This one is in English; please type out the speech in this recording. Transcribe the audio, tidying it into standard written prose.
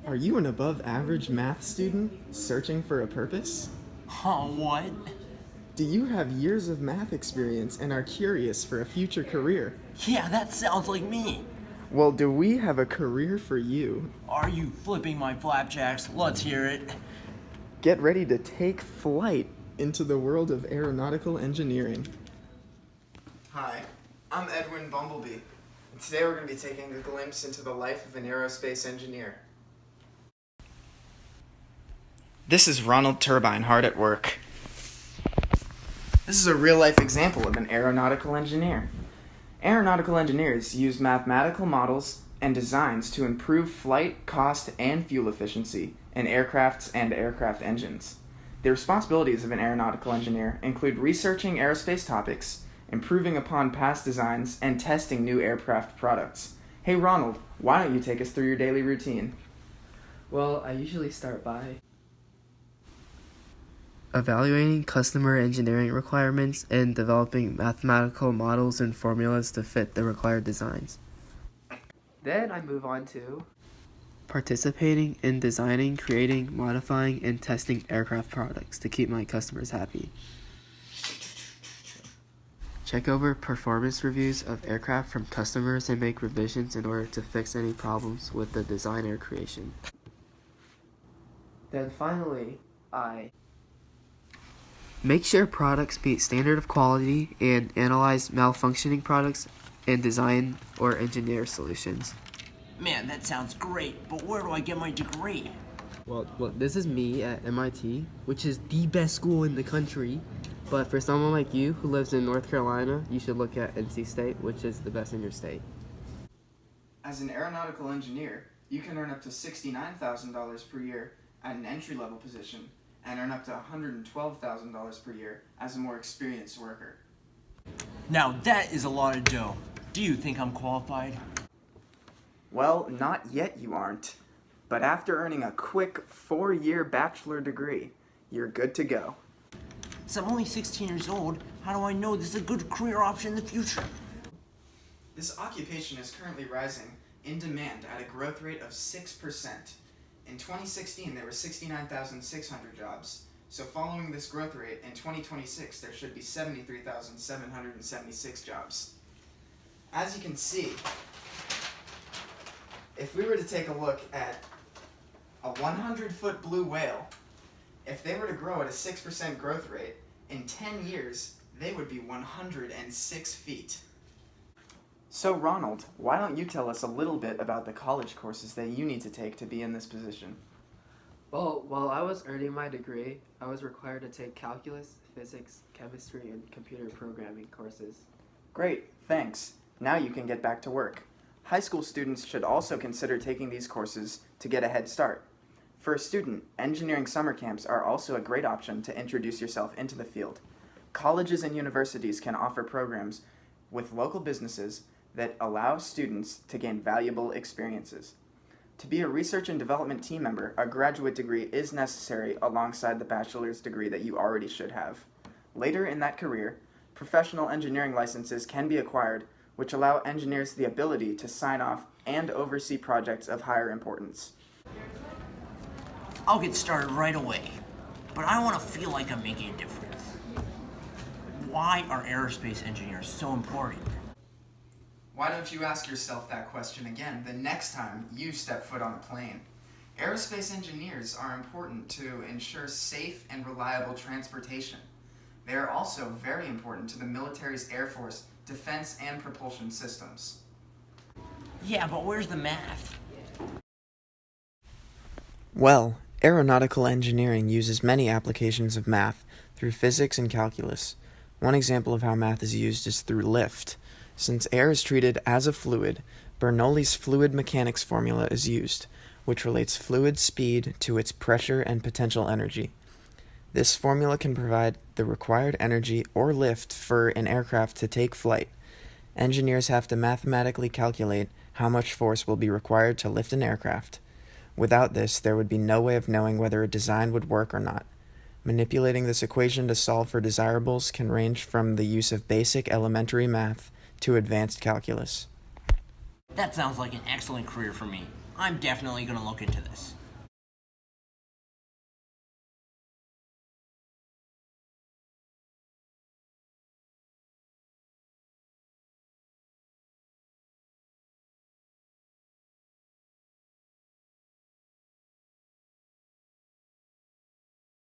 Are you an above average math student searching for a purpose? Huh, what? Do you have years of math experience and are curious for a future career? Yeah, that sounds like me. Well, do we have a career for you? Are you flipping my flapjacks? Let's hear it. Get ready to take flight into the world of aeronautical engineering. Hi, I'm Edwin Bumblebee, and today we're going to be taking a glimpse into the life of an aerospace engineer. This is Ronald Turbine hard at work. This is a real-life example of an aeronautical engineer. Aeronautical engineers use mathematical models and designs to improve flight, cost, and fuel efficiency in aircrafts and aircraft engines. The responsibilities of an aeronautical engineer include researching aerospace topics, improving upon past designs, and testing new aircraft products. Hey Ronald, why don't you take us through your daily routine? Well, I usually start by evaluating customer engineering requirements and developing mathematical models and formulas to fit the required designs. Then I move on to participating in designing, creating, modifying, and testing aircraft products to keep my customers happy. Check over performance reviews of aircraft from customers and make revisions in order to fix any problems with the design or creation. Then finally, I make sure products meet standard of quality and analyze malfunctioning products and design or engineer solutions. Man, that sounds great, but where do I get my degree? Well, this is me at MIT, which is the best school in the country. But for someone like you who lives in North Carolina, you should look at NC State, which is the best in your state. As an aeronautical engineer, you can earn up to $69,000 per year at an entry-level position and earn up to $112,000 per year as a more experienced worker. Now that is a lot of dough. Do you think I'm qualified? Well, not yet you aren't. But after earning a quick 4-year bachelor degree, you're good to go. So I'm only 16 years old. How do I know this is a good career option in the future? This occupation is currently rising in demand at a growth rate of 6%. In 2016, there were 69,600 jobs. So following this growth rate, in 2026, there should be 73,776 jobs. As you can see, if we were to take a look at a 100-foot blue whale, if they were to grow at a 6% growth rate, in 10 years, they would be 106 feet. So Ronald, why don't you tell us a little bit about the college courses that you need to take to be in this position? Well, while I was earning my degree, I was required to take calculus, physics, chemistry, and computer programming courses. Great, thanks. Now you can get back to work. High school students should also consider taking these courses to get a head start. For a student, engineering summer camps are also a great option to introduce yourself into the field. Colleges and universities can offer programs with local businesses that allow students to gain valuable experiences. To be a research and development team member, a graduate degree is necessary alongside the bachelor's degree that you already should have. Later in that career, professional engineering licenses can be acquired, which allow engineers the ability to sign off and oversee projects of higher importance. I'll get started right away, but I want to feel like I'm making a difference. Why are aerospace engineers so important? Why don't you ask yourself that question again the next time you step foot on a plane? Aerospace engineers are important to ensure safe and reliable transportation. They are also very important to the military's Air Force, defense, and propulsion systems. Yeah, but where's the math? Well, aeronautical engineering uses many applications of math through physics and calculus. One example of how math is used is through lift. Since air is treated as a fluid, Bernoulli's fluid mechanics formula is used, which relates fluid speed to its pressure and potential energy. This formula can provide the required energy or lift for an aircraft to take flight. Engineers have to mathematically calculate how much force will be required to lift an aircraft. Without this, there would be no way of knowing whether a design would work or not. Manipulating this equation to solve for desirables can range from the use of basic elementary math to advanced calculus. That sounds like an excellent career for me. I'm definitely gonna look into this.